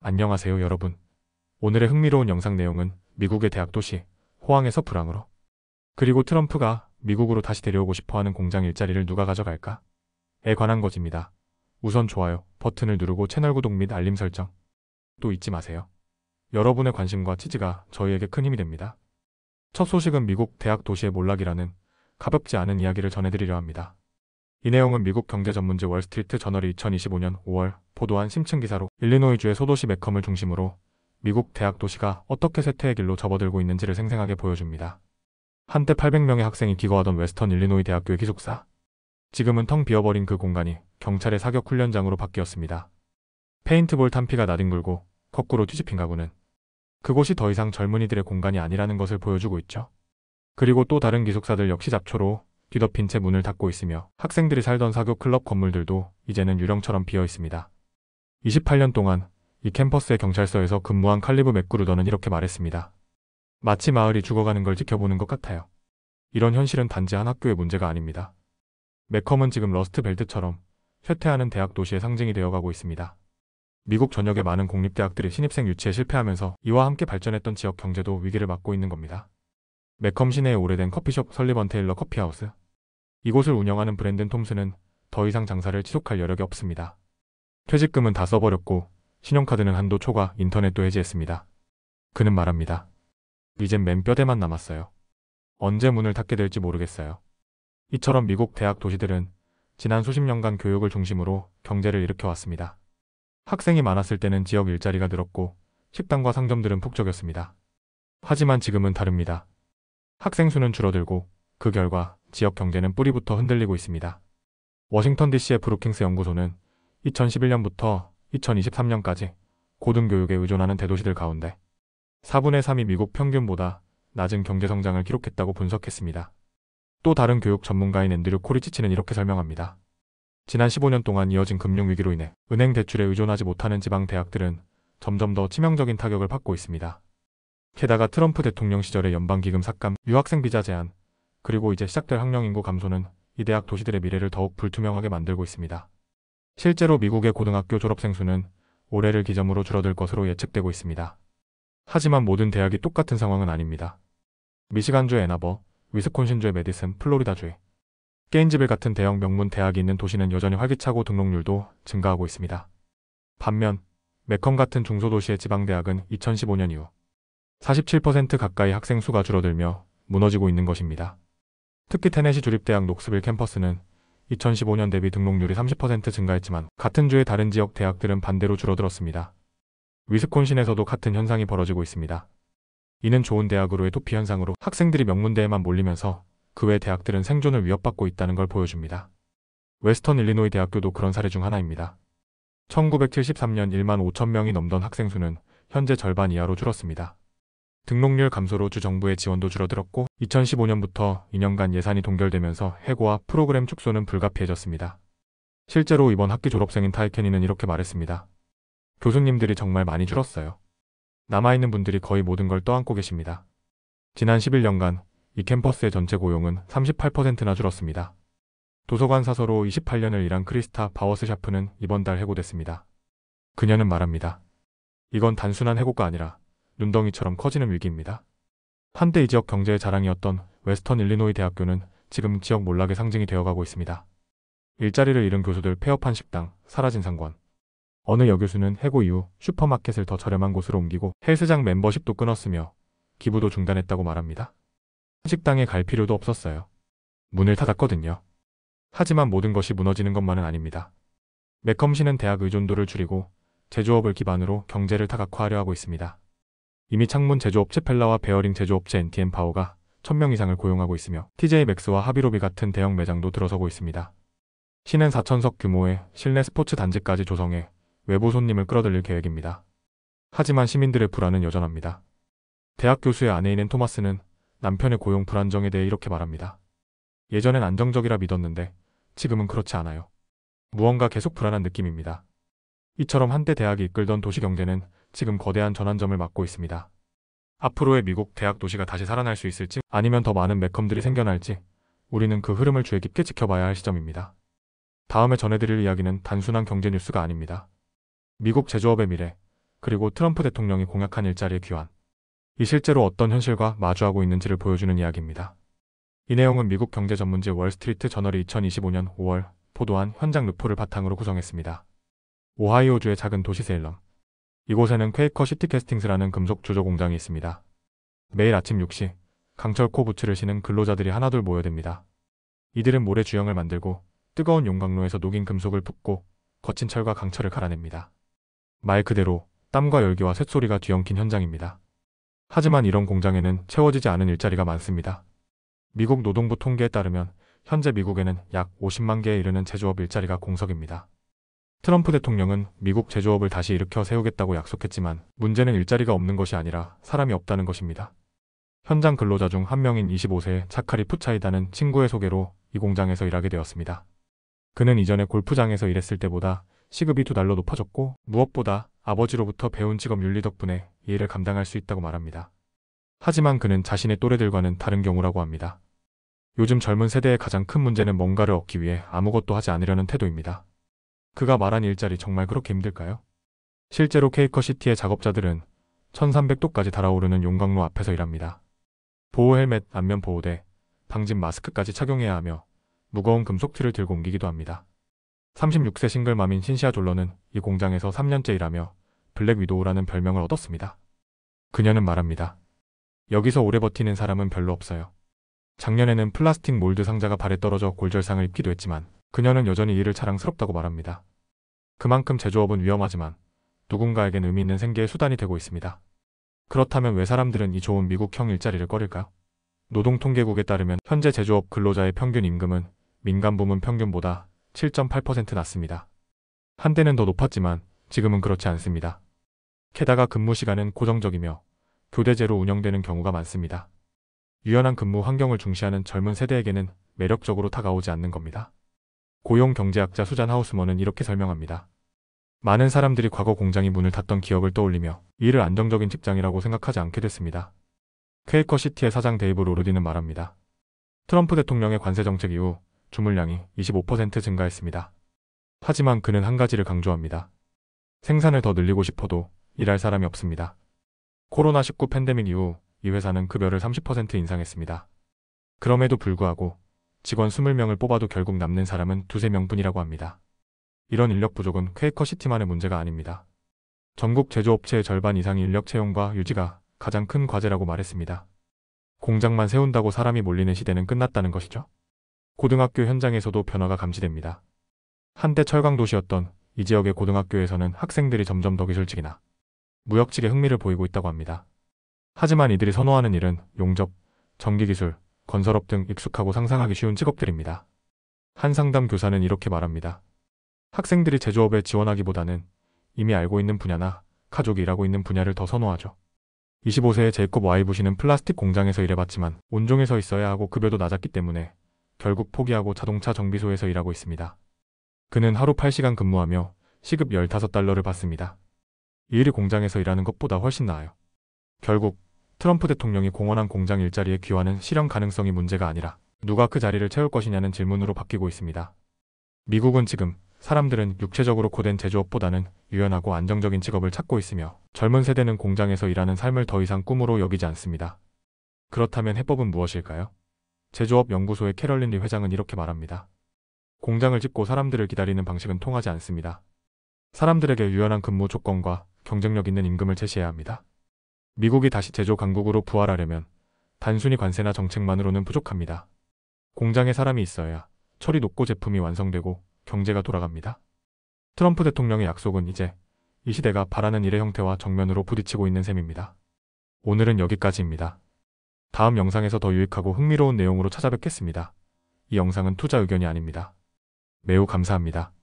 안녕하세요 여러분. 오늘의 흥미로운 영상 내용은 미국의 대학 도시 호황에서 불황으로, 그리고 트럼프가 미국으로 다시 데려오고 싶어하는 공장 일자리를 누가 가져갈까? 에 관한 것입니다. 우선 좋아요 버튼을 누르고 채널 구독 및 알림 설정 또 잊지 마세요. 여러분의 관심과 지지가 저희에게 큰 힘이 됩니다. 첫 소식은 미국 대학 도시의 몰락이라는 가볍지 않은 이야기를 전해드리려 합니다. 이 내용은 미국 경제 전문지 월스트리트 저널이 2025년 5월 보도한 심층 기사로, 일리노이주의 소도시 매컴을 중심으로 미국 대학 도시가 어떻게 쇠퇴의 길로 접어들고 있는지를 생생하게 보여줍니다. 한때 800명의 학생이 기거하던 웨스턴 일리노이 대학교의 기숙사, 지금은 텅 비어버린 그 공간이 경찰의 사격 훈련장으로 바뀌었습니다. 페인트볼 탄피가 나뒹굴고 거꾸로 뒤집힌 가구는 그곳이 더 이상 젊은이들의 공간이 아니라는 것을 보여주고 있죠. 그리고 또 다른 기숙사들 역시 잡초로 뒤덮인 채 문을 닫고 있으며, 학생들이 살던 사교 클럽 건물들도 이제는 유령처럼 비어 있습니다. 28년 동안 이 캠퍼스의 경찰서에서 근무한 칼리브 맥그루더는 이렇게 말했습니다. 마치 마을이 죽어가는 걸 지켜보는 것 같아요. 이런 현실은 단지 한 학교의 문제가 아닙니다. 매컴은 지금 러스트 벨트처럼 쇠퇴하는 대학 도시의 상징이 되어가고 있습니다. 미국 전역의 많은 공립대학들이 신입생 유치에 실패하면서 이와 함께 발전했던 지역 경제도 위기를 맞고 있는 겁니다. 매컴 시내의 오래된 커피숍 설리번 테일러 커피하우스, 이곳을 운영하는 브랜든 톰슨은 더 이상 장사를 지속할 여력이 없습니다. 퇴직금은 다 써버렸고 신용카드는 한도 초과, 인터넷도 해지했습니다. 그는 말합니다. 이젠 맨 뼈대만 남았어요. 언제 문을 닫게 될지 모르겠어요. 이처럼 미국 대학 도시들은 지난 수십 년간 교육을 중심으로 경제를 일으켜왔습니다. 학생이 많았을 때는 지역 일자리가 늘었고 식당과 상점들은 북적였습니다. 하지만 지금은 다릅니다. 학생 수는 줄어들고 그 결과 지역 경제는 뿌리부터 흔들리고 있습니다. 워싱턴 DC의 브루킹스 연구소는 2011년부터 2023년까지 고등교육에 의존하는 대도시들 가운데 4분의 3이 미국 평균보다 낮은 경제성장을 기록했다고 분석했습니다. 또 다른 교육 전문가인 앤드류 코리치치는 이렇게 설명합니다. 지난 15년 동안 이어진 금융위기로 인해 은행 대출에 의존하지 못하는 지방 대학들은 점점 더 치명적인 타격을 받고 있습니다. 게다가 트럼프 대통령 시절의 연방기금 삭감, 유학생 비자 제한, 그리고 이제 시작될 학령인구 감소는 이 대학 도시들의 미래를 더욱 불투명하게 만들고 있습니다. 실제로 미국의 고등학교 졸업생 수는 올해를 기점으로 줄어들 것으로 예측되고 있습니다. 하지만 모든 대학이 똑같은 상황은 아닙니다. 미시간주의 애나버, 위스콘신주의 메디슨, 플로리다주의 게인즈빌 같은 대형 명문 대학이 있는 도시는 여전히 활기차고 등록률도 증가하고 있습니다. 반면 매컴 같은 중소도시의 지방대학은 2015년 이후 47% 가까이 학생 수가 줄어들며 무너지고 있는 것입니다. 특히 테네시 주립대학 녹스빌 캠퍼스는 2015년 대비 등록률이 30% 증가했지만 같은 주의 다른 지역 대학들은 반대로 줄어들었습니다. 위스콘신에서도 같은 현상이 벌어지고 있습니다. 이는 좋은 대학으로의 도피 현상으로 학생들이 명문대에만 몰리면서 그 외 대학들은 생존을 위협받고 있다는 걸 보여줍니다. 웨스턴 일리노이 대학교도 그런 사례 중 하나입니다. 1973년 1만 5천 명이 넘던 학생 수는 현재 절반 이하로 줄었습니다. 등록률 감소로 주 정부의 지원도 줄어들었고 2015년부터 2년간 예산이 동결되면서 해고와 프로그램 축소는 불가피해졌습니다. 실제로 이번 학기 졸업생인 타이케니는 이렇게 말했습니다. 교수님들이 정말 많이 줄었어요. 남아있는 분들이 거의 모든 걸 떠안고 계십니다. 지난 11년간 이 캠퍼스의 전체 고용은 38%나 줄었습니다. 도서관 사서로 28년을 일한 크리스타 바워스 샤프는 이번 달 해고됐습니다. 그녀는 말합니다. 이건 단순한 해고가 아니라 눈덩이처럼 커지는 위기입니다. 한때 이 지역 경제의 자랑이었던 웨스턴 일리노이 대학교는 지금 지역 몰락의 상징이 되어가고 있습니다. 일자리를 잃은 교수들, 폐업한 식당, 사라진 상권. 어느 여교수는 해고 이후 슈퍼마켓을 더 저렴한 곳으로 옮기고 헬스장 멤버십도 끊었으며 기부도 중단했다고 말합니다. 식당에 갈 필요도 없었어요. 문을 닫았거든요. 하지만 모든 것이 무너지는 것만은 아닙니다. 매컴시는 대학 의존도를 줄이고 제조업을 기반으로 경제를 다각화하려 하고 있습니다. 이미 창문 제조업체 펠라와 베어링 제조업체 NTM 파워가 1000명 이상을 고용하고 있으며 TJ 맥스와 하비로비 같은 대형 매장도 들어서고 있습니다. 시는 4,000석 규모의 실내 스포츠 단지까지 조성해 외부 손님을 끌어들일 계획입니다. 하지만 시민들의 불안은 여전합니다. 대학 교수의 아내인 앤 토마스는 남편의 고용 불안정에 대해 이렇게 말합니다. 예전엔 안정적이라 믿었는데 지금은 그렇지 않아요. 무언가 계속 불안한 느낌입니다. 이처럼 한때 대학이 이끌던 도시 경제는 지금 거대한 전환점을 맞고 있습니다. 앞으로의 미국 대학 도시가 다시 살아날 수 있을지, 아니면 더 많은 매컴들이 생겨날지, 우리는 그 흐름을 주의 깊게 지켜봐야 할 시점입니다. 다음에 전해드릴 이야기는 단순한 경제 뉴스가 아닙니다. 미국 제조업의 미래, 그리고 트럼프 대통령이 공약한 일자리의 귀환. 이 실제로 어떤 현실과 마주하고 있는지를 보여주는 이야기입니다. 이 내용은 미국 경제 전문지 월스트리트 저널이 2025년 5월 보도한 현장 르포를 바탕으로 구성했습니다. 오하이오주의 작은 도시 세일럼. 이곳에는 퀘이커 시티캐스팅스라는 금속 주조 공장이 있습니다. 매일 아침 6시 강철코 부츠를 신은 근로자들이 하나둘 모여듭니다. 이들은 모래 주형을 만들고 뜨거운 용광로에서 녹인 금속을 붓고 거친 철과 강철을 갈아냅니다. 말 그대로 땀과 열기와 쇳소리가 뒤엉킨 현장입니다. 하지만 이런 공장에는 채워지지 않은 일자리가 많습니다. 미국 노동부 통계에 따르면 현재 미국에는 약 50만 개에 이르는 제조업 일자리가 공석입니다. 트럼프 대통령은 미국 제조업을 다시 일으켜 세우겠다고 약속했지만 문제는 일자리가 없는 것이 아니라 사람이 없다는 것입니다. 현장 근로자 중 한 명인 25세의 차카리 푸차이다는 친구의 소개로 이 공장에서 일하게 되었습니다. 그는 이전에 골프장에서 일했을 때보다 시급이 $2 높아졌고 무엇보다 아버지로부터 배운 직업 윤리 덕분에 이 일을 감당할 수 있다고 말합니다. 하지만 그는 자신의 또래들과는 다른 경우라고 합니다. 요즘 젊은 세대의 가장 큰 문제는 뭔가를 얻기 위해 아무것도 하지 않으려는 태도입니다. 그가 말한 일자리 정말 그렇게 힘들까요? 실제로 케이커시티의 작업자들은 1300도까지 달아오르는 용광로 앞에서 일합니다. 보호 헬멧, 안면 보호대, 방진 마스크까지 착용해야 하며 무거운 금속 틀을 들고 옮기기도 합니다. 36세 싱글맘인 신시아 졸러는 이 공장에서 3년째 일하며 블랙 위도우라는 별명을 얻었습니다. 그녀는 말합니다. 여기서 오래 버티는 사람은 별로 없어요. 작년에는 플라스틱 몰드 상자가 발에 떨어져 골절상을 입기도 했지만 그녀는 여전히 이를 자랑스럽다고 말합니다. 그만큼 제조업은 위험하지만 누군가에겐 의미 있는 생계의 수단이 되고 있습니다. 그렇다면 왜 사람들은 이 좋은 미국형 일자리를 꺼릴까요? 노동통계국에 따르면 현재 제조업 근로자의 평균 임금은 민간 부문 평균보다 7.8% 낮습니다. 한때는 더 높았지만 지금은 그렇지 않습니다. 게다가 근무 시간은 고정적이며 교대제로 운영되는 경우가 많습니다. 유연한 근무 환경을 중시하는 젊은 세대에게는 매력적으로 다가오지 않는 겁니다. 고용경제학자 수잔 하우스먼은 이렇게 설명합니다. 많은 사람들이 과거 공장이 문을 닫던 기억을 떠올리며 이를 안정적인 직장이라고 생각하지 않게 됐습니다. 퀘이커시티의 사장 데이브 로르디는 말합니다. 트럼프 대통령의 관세 정책 이후 주물량이 25% 증가했습니다. 하지만 그는 한 가지를 강조합니다. 생산을 더 늘리고 싶어도 일할 사람이 없습니다. 코로나19 팬데믹 이후 이 회사는 급여를 30% 인상했습니다. 그럼에도 불구하고 직원 20명을 뽑아도 결국 남는 사람은 2~3명뿐이라고 합니다. 이런 인력 부족은 퀘이커시티만의 문제가 아닙니다. 전국 제조업체의 절반 이상이 인력 채용과 유지가 가장 큰 과제라고 말했습니다. 공장만 세운다고 사람이 몰리는 시대는 끝났다는 것이죠. 고등학교 현장에서도 변화가 감지됩니다. 한때 철강 도시였던 이 지역의 고등학교에서는 학생들이 점점 더 기술직이나 무역직에 흥미를 보이고 있다고 합니다. 하지만 이들이 선호하는 일은 용접, 전기기술, 건설업 등 익숙하고 상상하기 쉬운 직업들입니다. 한 상담 교사는 이렇게 말합니다. 학생들이 제조업에 지원하기보다는 이미 알고 있는 분야나 가족이 일하고 있는 분야를 더 선호하죠. 25세의 제이콥 와이브 씨는 플라스틱 공장에서 일해봤지만 온종일 서 있어야 하고 급여도 낮았기 때문에 결국 포기하고 자동차 정비소에서 일하고 있습니다. 그는 하루 8시간 근무하며 시급 $15를 받습니다. 이 일이 공장에서 일하는 것보다 훨씬 나아요. 결국 트럼프 대통령이 공언한 공장 일자리의 귀환은 실현 가능성이 문제가 아니라 누가 그 자리를 채울 것이냐는 질문으로 바뀌고 있습니다. 미국은 지금 사람들은 육체적으로 고된 제조업보다는 유연하고 안정적인 직업을 찾고 있으며 젊은 세대는 공장에서 일하는 삶을 더 이상 꿈으로 여기지 않습니다. 그렇다면 해법은 무엇일까요? 제조업 연구소의 캐럴린 리 회장은 이렇게 말합니다. 공장을 짓고 사람들을 기다리는 방식은 통하지 않습니다. 사람들에게 유연한 근무 조건과 경쟁력 있는 임금을 제시해야 합니다. 미국이 다시 제조 강국으로 부활하려면 단순히 관세나 정책만으로는 부족합니다. 공장에 사람이 있어야 철이 녹고 제품이 완성되고 경제가 돌아갑니다. 트럼프 대통령의 약속은 이제 이 시대가 바라는 일의 형태와 정면으로 부딪히고 있는 셈입니다. 오늘은 여기까지입니다. 다음 영상에서 더 유익하고 흥미로운 내용으로 찾아뵙겠습니다. 이 영상은 투자 의견이 아닙니다. 매우 감사합니다.